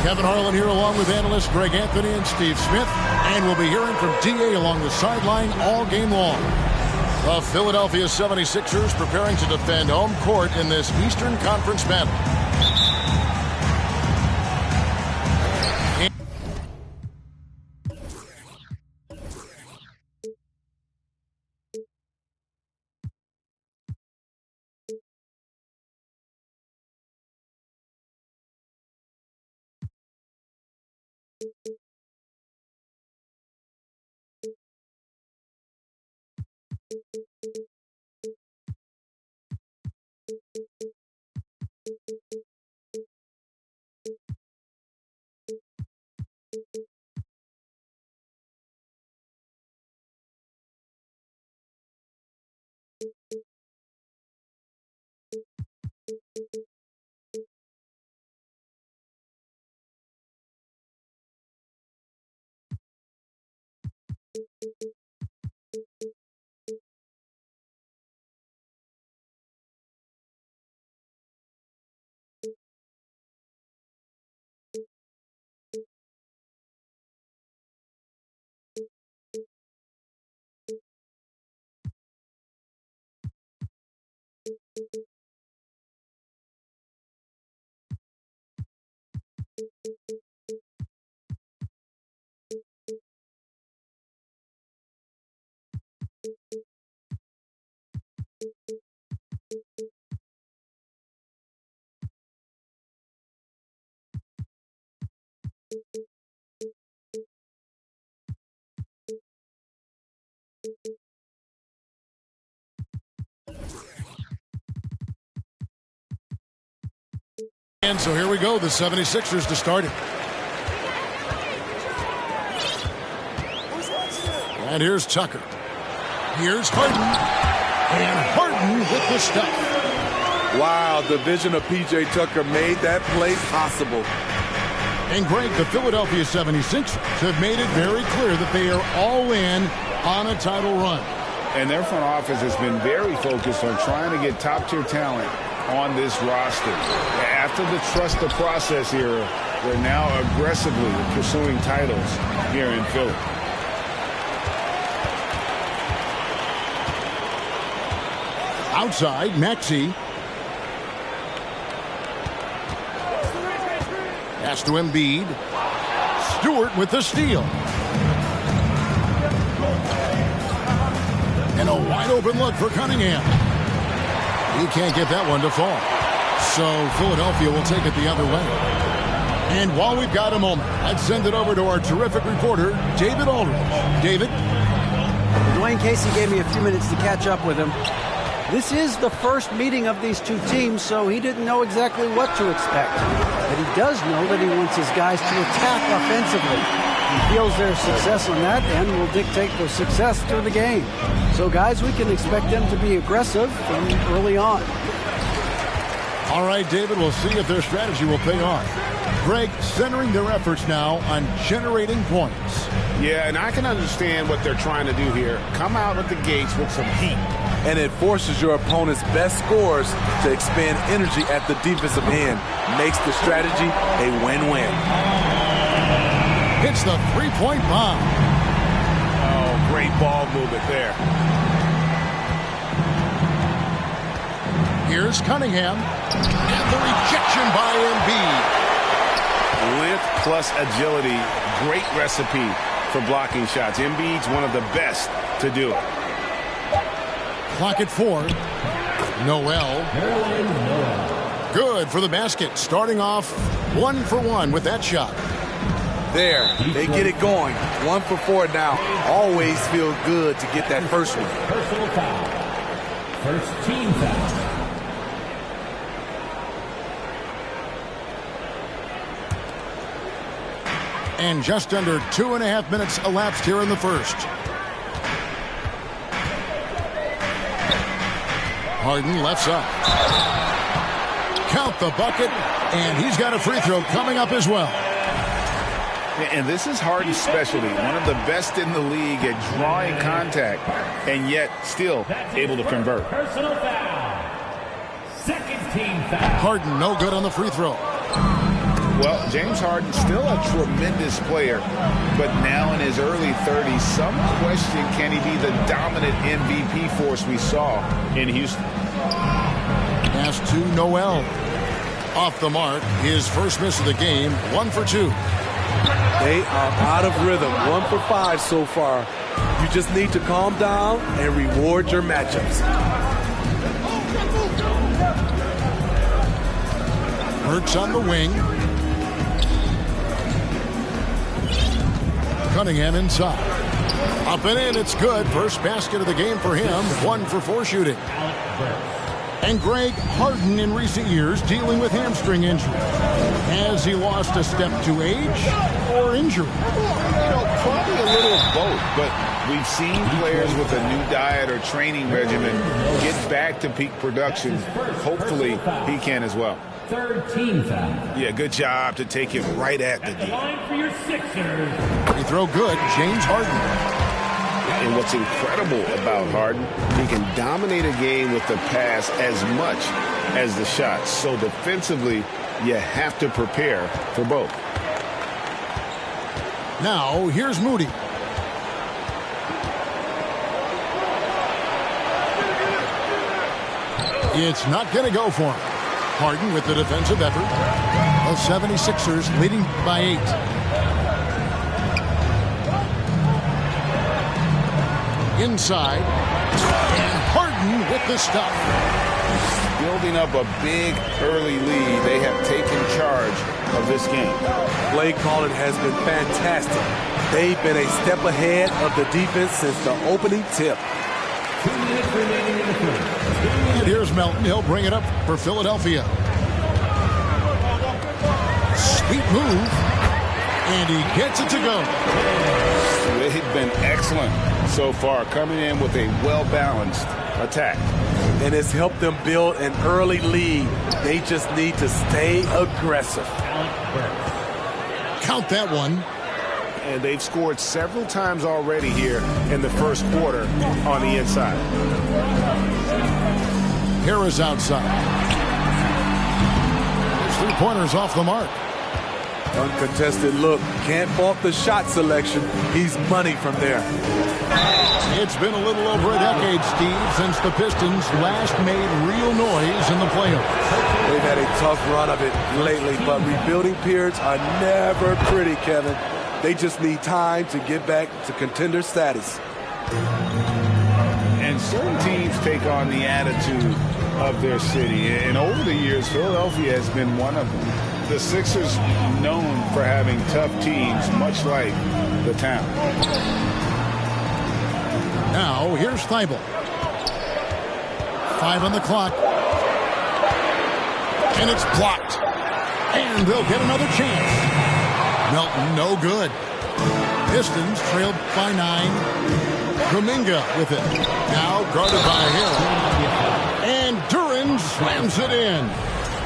Kevin Harlan here along with analysts Greg Anthony and Steve Smith. And we'll be hearing from D.A. along the sideline all game long. The Philadelphia 76ers preparing to defend home court in this Eastern Conference battle. And so here we go, the 76ers to start it. And here's Tucker. Here's Harden. And Harden with the stuff. Wow, the vision of P.J. Tucker made that play possible. And Greg, the Philadelphia 76ers have made it very clear that they are all in on a title run. And their front office has been very focused on trying to get top-tier talent on this roster. After the trust the process era, they're now aggressively pursuing titles here in Philly. Outside, Maxey. Pass to Embiid. Stewart with the steal. And a wide open look for Cunningham. He can't get that one to fall. So Philadelphia will take it the other way. And while we've got a moment, I'd send it over to our terrific reporter, David Aldridge. David? Dwayne Casey gave me a few minutes to catch up with him. This is the first meeting of these two teams, so he didn't know exactly what to expect. But he does know that he wants his guys to attack offensively. He feels their success on that end will dictate their success through the game. So, guys, we can expect them to be aggressive from early on. All right, David, we'll see if their strategy will pay off. Greg, centering their efforts now on generating points. Yeah, and I can understand what they're trying to do here. Come out of the gates with some heat. And it forces your opponent's best scorers to expend energy at the defensive end. Makes the strategy a win-win. Hits the three-point bomb. Oh, great ball movement there. Here's Cunningham. And the rejection by Embiid. Length plus agility. Great recipe for blocking shots. Embiid's one of the best to do it. Clock at 4. Noel. Good for the basket. Starting off 1 for 1 with that shot. There, they get it going. 1 for 4 now. Always feel good to get that first one. Personal foul. First team foul. And just under 2.5 minutes elapsed here in the first. Harden left side. Count the bucket, and he's got a free throw coming up as well. And this is Harden's specialty. One of the best in the league at drawing contact, and yet still able to convert. Personal foul. Second team foul. Harden no good on the free throw. Well, James Harden, still a tremendous player, but now in his early 30s, some question, can he be the dominant MVP force we saw in Houston? Pass to Noel. Off the mark, his first miss of the game, 1 for 2. They are out of rhythm, 1 for 5 so far. You just need to calm down and reward your matchups. Hurts on the wing. Cunningham inside. Up and in, it's good. First basket of the game for him. 1 for 4 shooting. And Greg, Harden in recent years dealing with hamstring injury. Has he lost a step to age or injury? You know, probably a little of both, but we've seen players with a new diet or training regimen get back to peak production. Hopefully, he can as well. Third team foul. Yeah, good job to take it right at the D. Line for your Sixers. Free throw good, James Harden. And what's incredible about Harden, he can dominate a game with the pass as much as the shot. So defensively, you have to prepare for both. Now, here's Moody. It's not going to go for him. Harden with the defensive effort. The 76ers leading by 8. Inside. And Harden with the stuff. Building up a big early lead, they have taken charge of this game. Play calling has been fantastic. They've been a step ahead of the defense since the opening tip. 2 minutes remaining in the third. And here's Melton. He'll bring it up for Philadelphia. Sweet move. And he gets it to go. They've been excellent so far, coming in with a well-balanced attack. And it's helped them build an early lead. They just need to stay aggressive. Count that one. And they've scored several times already here in the first quarter on the inside. Harris outside. His three-pointers off the mark. Uncontested look. Can't fault the shot selection. He's money from there. It's been a little over a decade, Steve, since the Pistons last made real noise in the playoffs. They've had a tough run of it lately, but rebuilding periods are never pretty, Kevin. They just need time to get back to contender status. And certain teams take on the attitude of their city. And over the years, Philadelphia has been one of them. The Sixers known for having tough teams, much like the town. Now, here's Thibault. 5 on the clock. And it's blocked. And they'll get another chance. Melton, no good. Pistons trailed by 9. Kuminga with it. Now guarded by Hill. And Duran slams it in.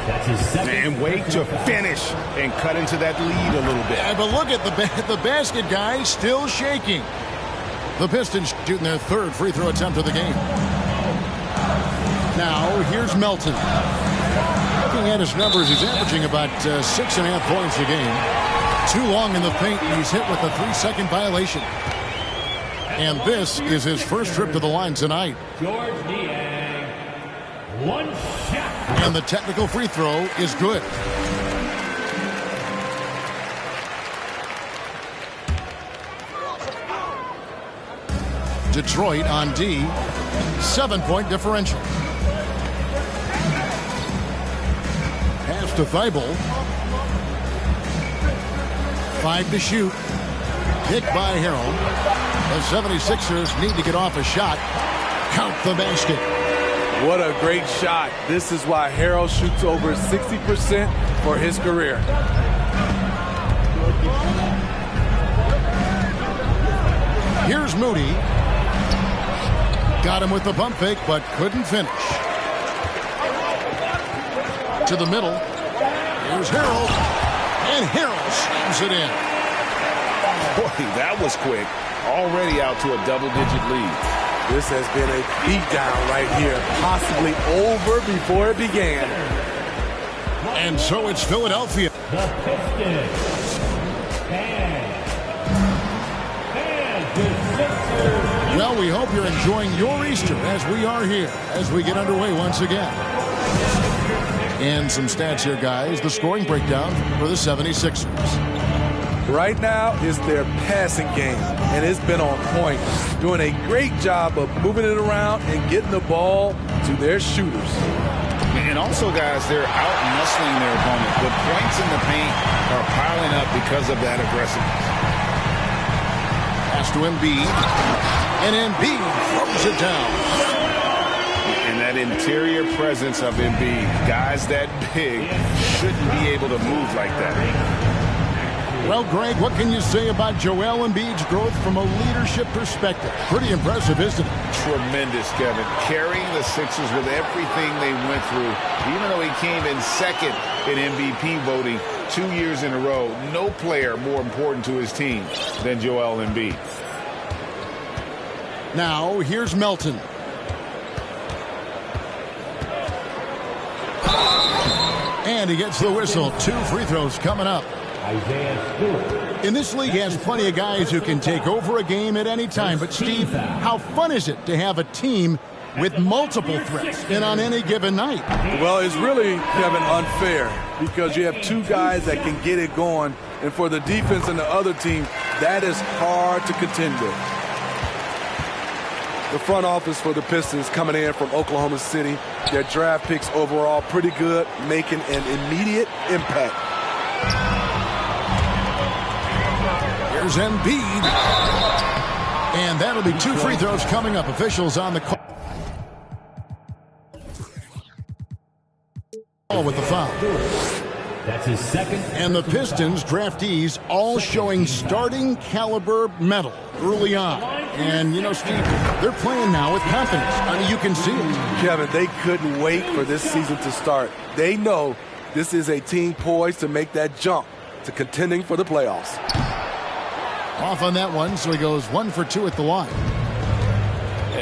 That's his second. And wait to finish and cut into that lead a little bit. Yeah, but look at the basket guy still shaking. The Pistons shooting their third free throw attempt of the game. Now, here's Melton. Looking at his numbers, he's averaging about 6.5 points a game. Too long in the paint, and he's hit with a 3-second violation. And this is his first trip to the line tonight. George Niang. One shot. And the technical free throw is good. Detroit on D, 7-point differential. Pass to Thibault. 5 to shoot. Hit by Harrell. The 76ers need to get off a shot. Count the basket. What a great shot. This is why Harrell shoots over 60% for his career. Here's Moody. Got him with the pump fake, but couldn't finish. To the middle. Here's Harrell. And Harrell slams it in. Boy, that was quick. Already out to a double-digit lead. This has been a beatdown right here. Possibly over before it began. And so it's Philadelphia. the Pistons. And the Sixers. Well, we hope you're enjoying your Easter as we are here as we get underway once again. And some stats here, guys. The scoring breakdown for the 76ers. Right now is their passing game, and it's been on point. Doing a great job of moving it around and getting the ball to their shooters. And also, guys, they're out-muscling their opponent. The points in the paint are piling up because of that aggressiveness. Pass to Embiid. And Embiid throws it down. And that interior presence of Embiid, guys that big, shouldn't be able to move like that. Well, Greg, what can you say about Joel Embiid's growth from a leadership perspective? Pretty impressive, isn't it? Tremendous, Kevin. Carrying the Sixers with everything they went through. Even though he came in second in MVP voting 2 years in a row, no player more important to his team than Joel Embiid. Now, here's Melton. And he gets the whistle. 2 free throws coming up. Isaiah Stewart. In this league, has plenty of guys who can take over a game at any time. But, Steve, how fun is it to have a team with multiple threats and on any given night? Well, it's really, Kevin, unfair because you have 2 guys that can get it going. And for the defense and the other team, that is hard to contend with. The front office for the Pistons coming in from Oklahoma City. Their draft picks overall pretty good, making an immediate impact. Here's Embiid. And that'll be 2 free throws coming up. Officials on the call with the foul. That's his second. And the Pistons draftees all showing starting caliber metal early on. And, you know, Steve, they're playing now with confidence. I mean, you can see it. Kevin, they couldn't wait for this season to start. They know this is a team poised to make that jump to contending for the playoffs. Off on that one, so he goes 1 for 2 at the line.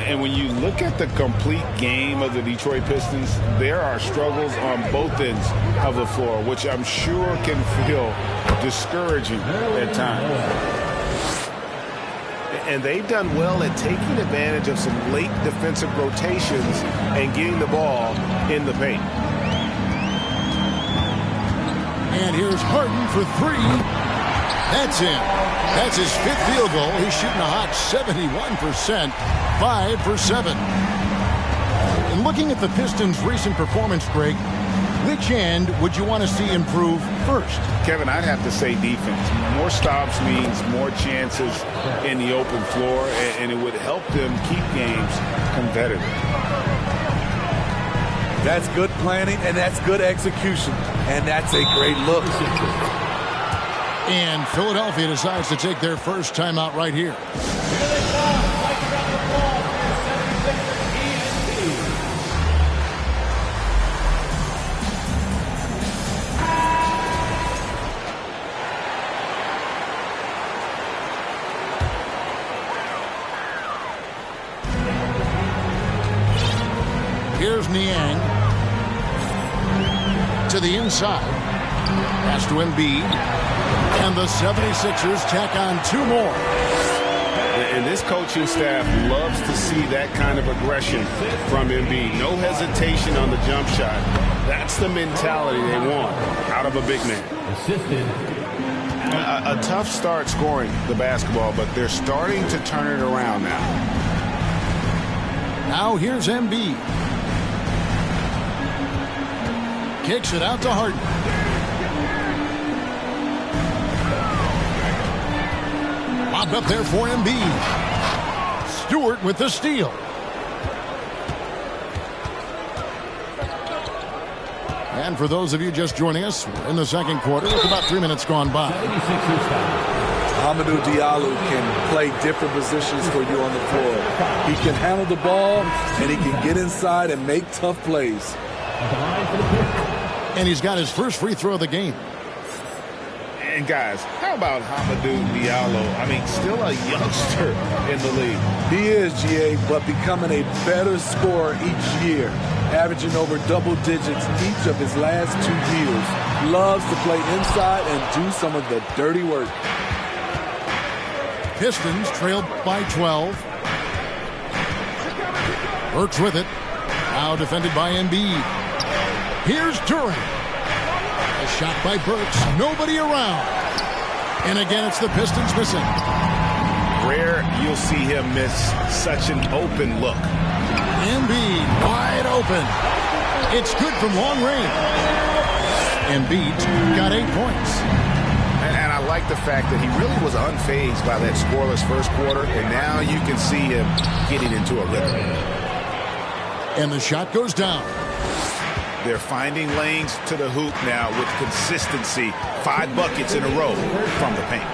And when you look at the complete game of the Detroit Pistons, there are struggles on both ends of the floor, which I'm sure can feel discouraging at times. And they've done well at taking advantage of some late defensive rotations and getting the ball in the paint. And here's Harden for 3. That's in. That's his 5th field goal. He's shooting a hot 71%, 5 for 7. And looking at the Pistons' recent performance, Greg, which end would you want to see improve first? Kevin, I'd have to say defense. More stops means more chances in the open floor, and it would help them keep games competitive. That's good planning, and that's good execution, and that's a great look. And Philadelphia decides to take their first timeout right here. Here's Niang to the inside. Pass to Embiid. And the 76ers tack on 2 more. And this coaching staff loves to see that kind of aggression from Embiid. No hesitation on the jump shot. That's the mentality they want out of a big man. A tough start scoring the basketball, but they're starting to turn it around now. Now here's Embiid. Kicks it out to Harden. Lobbed up there for Embiid. Stewart with the steal. And for those of you just joining us, we're in the second quarter with about 3 minutes gone by. Hamidou Diallo can play different positions for you on the floor. He can handle the ball, and he can get inside and make tough plays. And he's got his first free throw of the game. And guys, how about Hamidou Diallo? I mean, still a youngster in the league. He is, GA, but becoming a better scorer each year, averaging over double digits each of his last 2 years. Loves to play inside and do some of the dirty work. Pistons trailed by 12. Burks with it. Now defended by Embiid. Here's Durant. A shot by Burks. Nobody around. And again, it's the Pistons missing. Rare you'll see him miss such an open look. Embiid wide open. It's good from long range. Embiid got 8 points. And I like the fact that he really was unfazed by that scoreless first quarter, and now you can see him getting into a rhythm. And the shot goes down. They're finding lanes to the hoop now with consistency. 5 buckets in a row from the paint.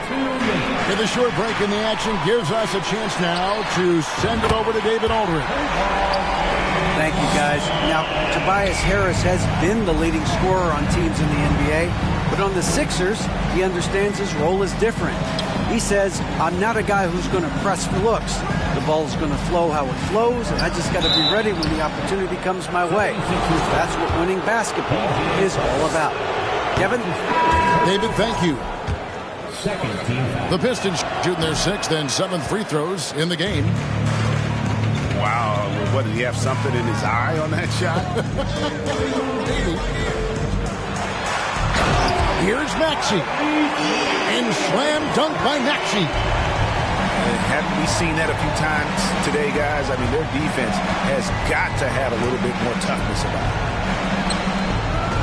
And the short break in the action gives us a chance now to send it over to David Aldridge. Thank you, guys. Now, Tobias Harris has been the leading scorer on teams in the NBA, but on the Sixers, he understands his role is different. He says, I'm not a guy who's going to press for looks. The ball's going to flow how it flows, and I just got to be ready when the opportunity comes my way. That's what winning basketball is all about. Kevin? David, thank you. Second team foul. The Pistons shooting their 6th and 7th free throws in the game. Wow, what, did he have something in his eye on that shot? Maybe. Here's Maxey. And slam dunk by Maxey. Haven't we seen that a few times today, guys? I mean, their defense has got to have a little bit more toughness about it.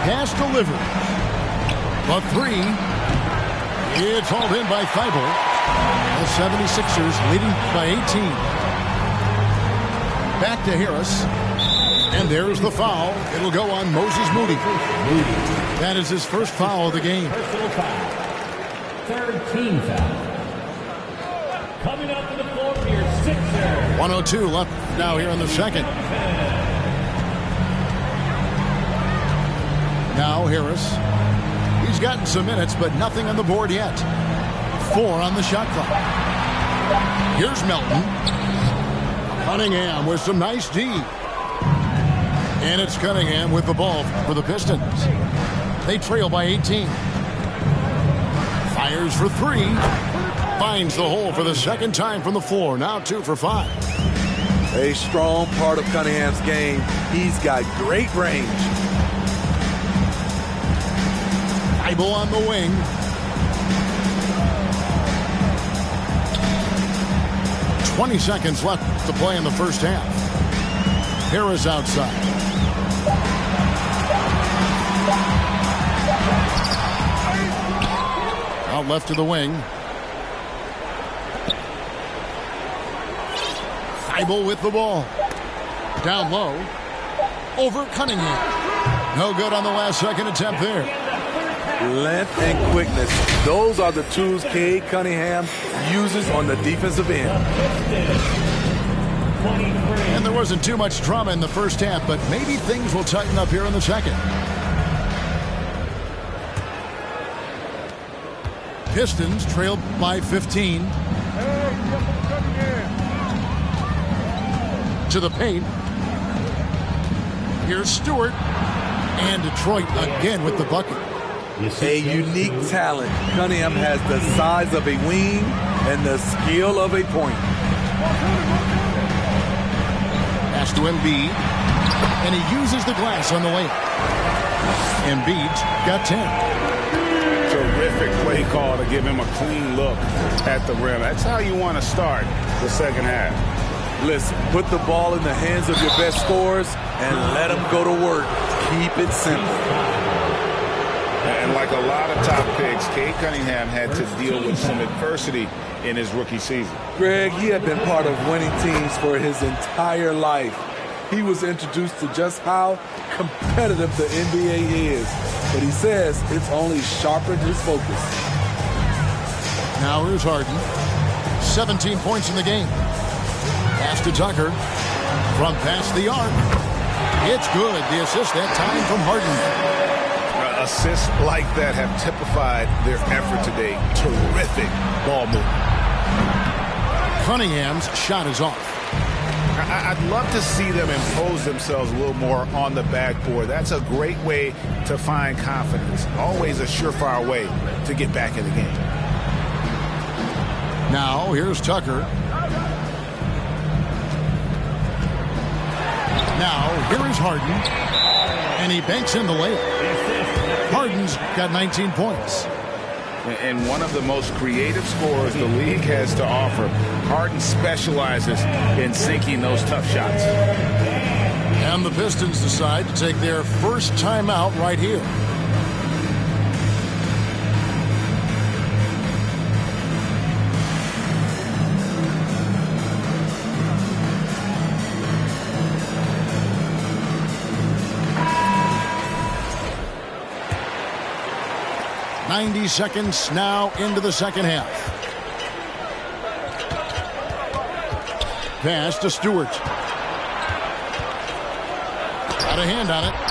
Pass delivered. A 3. It's hauled in by Thibault. The 76ers leading by 18. Back to Harris. And there's the foul. It'll go on Moses Moody. That is his first foul of the game. Personal foul. Third team foul. Coming up to the floor for your Sixers. 1:02 left now here in the second. Now Harris. He's gotten some minutes, but nothing on the board yet. 4 on the shot clock. Here's Melton. Cunningham with some nice D. And it's Cunningham with the ball for the Pistons. They trail by 18. Fires for 3. Finds the hole for the second time from the floor. Now 2 for 5. A strong part of Cunningham's game. He's got great range. Thibault on the wing. "20 seconds left to play in the first half. Harris outside. Out left to the wing. Thibault with the ball. Down low. Over Cunningham. No good on the last second attempt there. Length and quickness. Those are the tools Cade Cunningham uses on the defensive end. And there wasn't too much drama in the first half, but maybe things will tighten up here in the second. Pistons trailed by 15. To the paint. Here's Stewart. And Detroit again with the bucket. A unique talent. Cunningham has the size of a wing and the skill of a point. Pass to Embiid. And he uses the glass on the layup. Embiid's got 10. Terrific play call to give him a clean look at the rim. That's how you want to start the second half. Listen, put the ball in the hands of your best scorers and let them go to work. Keep it simple. And like a lot of top picks, Cade Cunningham had to deal with some adversity in his rookie season. Greg, he had been part of winning teams for his entire life. He was introduced to just how competitive the NBA is. But he says it's only sharpened his focus. Now here's Harden. 17 points in the game. Pass to Tucker. From past the arc. It's good. The assist that time from Harden. Assists like that have typified their effort today. Terrific ball movement. Cunningham's shot is off. I'd love to see them impose themselves a little more on the backboard. That's a great way to find confidence. Always a surefire way to get back in the game. Now, here's Tucker. Now, here is Harden. And he banks in the layup. Harden's got 19 points. And one of the most creative scorers the league has to offer. Harden specializes in sinking those tough shots. And the Pistons decide to take their first timeout right here. .90 seconds now into the second half. Pass to Stewart. Got a hand on it.